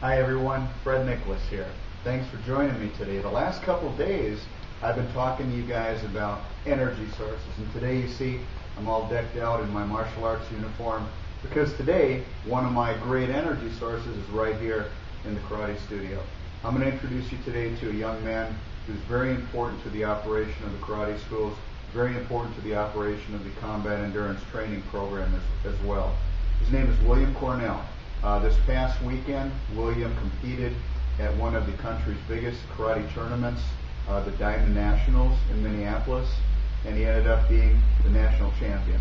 Hi everyone, Fred Nicholas here. Thanks for joining me today. The last couple of days I've been talking to you guys about energy sources, and today you see I'm all decked out in my martial arts uniform because today one of my great energy sources is right here in the karate studio. I'm going to introduce you today to a young man who's very important to the operation of the karate schools, very important to the operation of the combat endurance training program as well. His name is William Cornell. This past weekend, William competed at one of the country's biggest karate tournaments, the Diamond Nationals in Minneapolis, and he ended up being the national champion.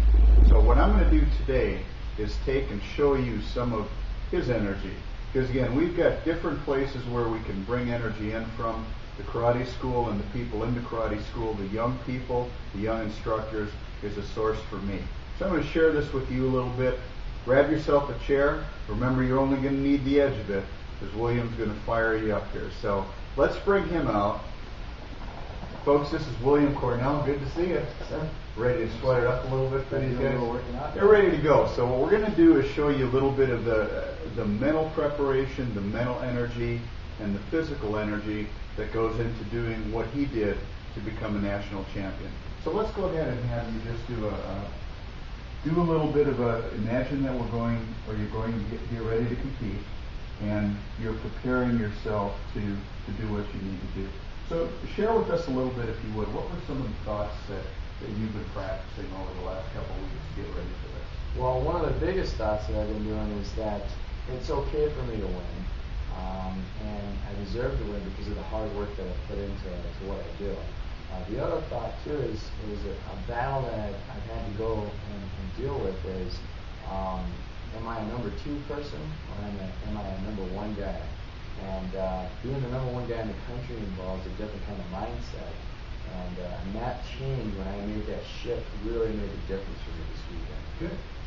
So what I'm going to do today is take and show you some of his energy. Because again, we've got different places where we can bring energy in from. The karate school and the people in the karate school, the young people, the young instructors, is a source for me. So I'm going to share this with you a little bit. Grab yourself a chair. Remember, you're only going to need the edge of it because William's going to fire you up here. So let's bring him out. Folks, this is William Cornell. Good to see you. Ready to sweat it up a little bit for these guys? They're ready to go. So what we're going to do is show you a little bit of the mental preparation, the mental energy, and the physical energy that goes into doing what he did to become a national champion. So let's go ahead and have you just do a little bit of imagine that you're going to get ready to compete, and you're preparing yourself to do what you need to do. So share with us a little bit, if you would. What were some of the thoughts that you've been practicing over the last couple of weeks to get ready for this? Well, one of the biggest thoughts that I've been doing is that it's okay for me to win, and I deserve to win because of the hard work that I put into what I do. The other thought too is a battle that I've had to go and deal with is, am I a number 2 person or am I a number 1 guy? And being the number 1 guy in the country involves a different kind of mindset. And that change, when I made that shift, really made a difference for me this weekend.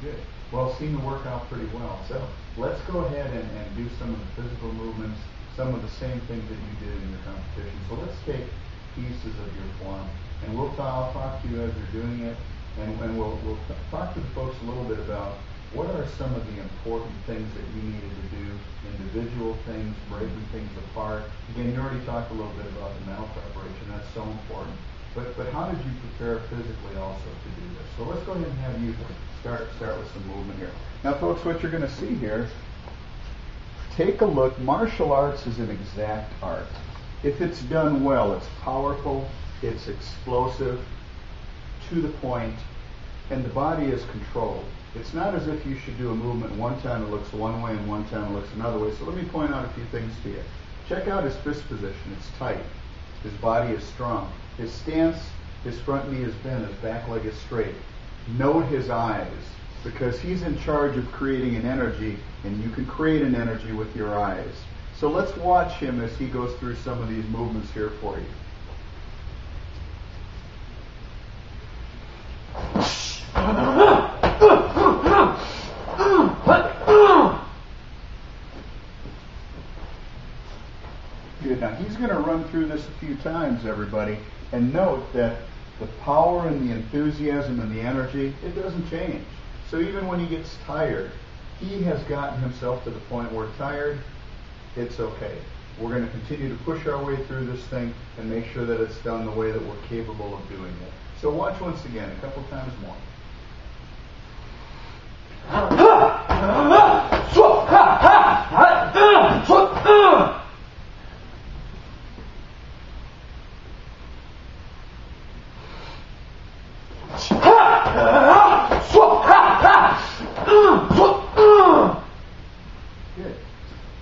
Good. Well, it seemed to work out pretty well. So let's go ahead and do some of the physical movements, some of the same things that you did in your competition. So let's take pieces of your form, and I'll talk to you as you're doing it, and we'll talk to the folks a little bit about what are some of the important things that you needed to do, individual things, breaking things apart. Again, you already talked a little bit about the mental preparation. That's so important. But how did you prepare physically also to do this? So let's go ahead and have you start with some movement here. Now, folks, what you're going to see here, take a look. Martial arts is an exact art. If it's done well, it's powerful, it's explosive, to the point, and the body is controlled. It's not as if you should do a movement one time it looks one way and one time it looks another way. So let me point out a few things to you. Check out his fist position. It's tight. His body is strong. His stance, his front knee is bent, his back leg is straight. Note his eyes, because he's in charge of creating an energy, and you can create an energy with your eyes. So let's watch him as he goes through some of these movements here for you. Good. Now he's going to run through this a few times, everybody, and note that the power and the enthusiasm and the energy, it doesn't change. So even when he gets tired, he has gotten himself to the point where tired, it's okay. We're going to continue to push our way through this thing and make sure that it's done the way that we're capable of doing it. So watch once again, a couple times more. Good.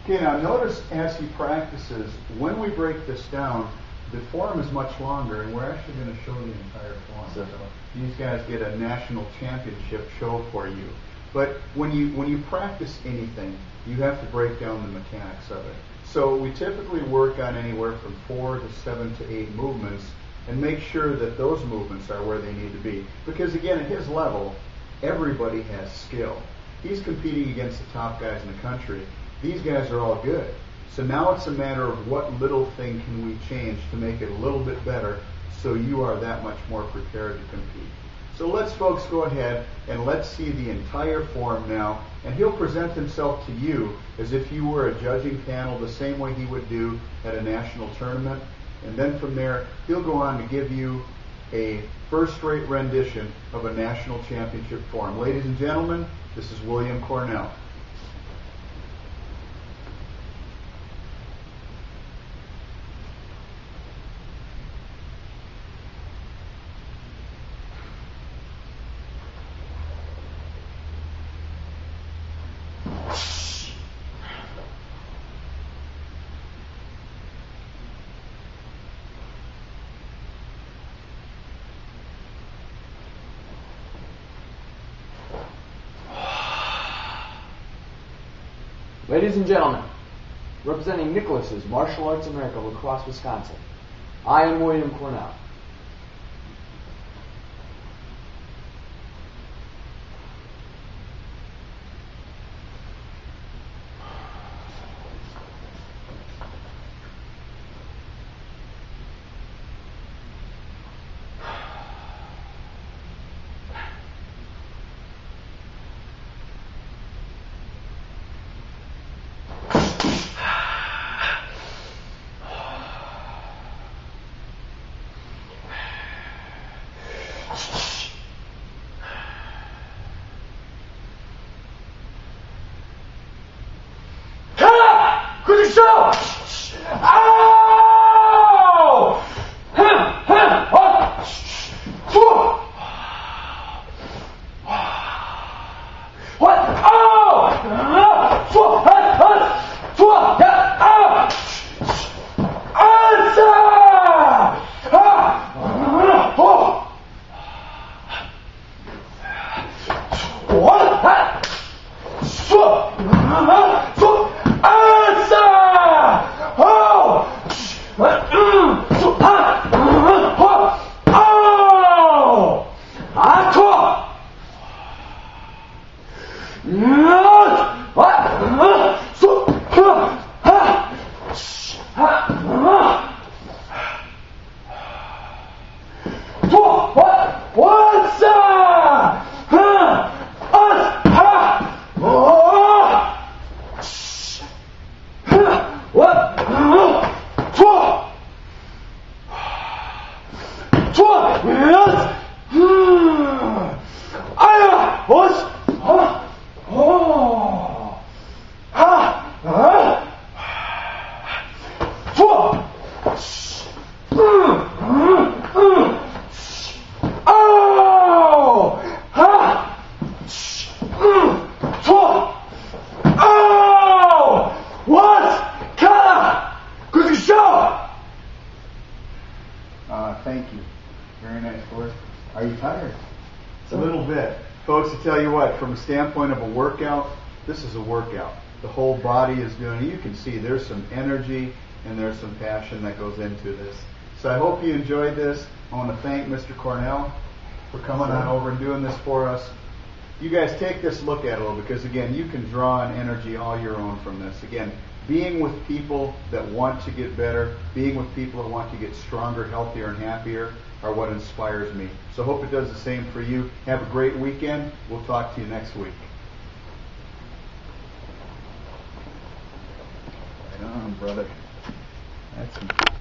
Okay, now notice as he practices, when we break this down, the form is much longer, and we're actually going to show the entire form. So these guys get a national championship show for you. But when you practice anything, you have to break down the mechanics of it. So we typically work on anywhere from 4 to 7 to 8 movements, and make sure that those movements are where they need to be. Because again, at his level, everybody has skill. He's competing against the top guys in the country. These guys are all good. So now it's a matter of what little thing can we change to make it a little bit better so you are that much more prepared to compete. So let's folks go ahead and let's see the entire form now, and he'll present himself to you as if you were a judging panel the same way he would do at a national tournament. And then from there, he'll go on to give you a first-rate rendition of a national championship form. Ladies and gentlemen, this is William Cornell. Ladies and gentlemen, representing Nicholas's Martial Arts America, La Crosse, Wisconsin, I am William Cornell. Thank you. Very nice, Forrest. Are you tired? A little bit. Folks, to tell you what, from a standpoint of a workout, this is a workout. The whole body is doing it. You can see there's some energy and there's some passion that goes into this. So I hope you enjoyed this. I want to thank Mr. Cornell for coming on over and doing this for us. You guys take this look at it a little, because again, you can draw an energy all your own from this. Again, being with people that want to get better, being with people that want to get stronger, healthier, and happier are what inspires me. So hope it does the same for you. Have a great weekend. We'll talk to you next week. Right on, brother. That's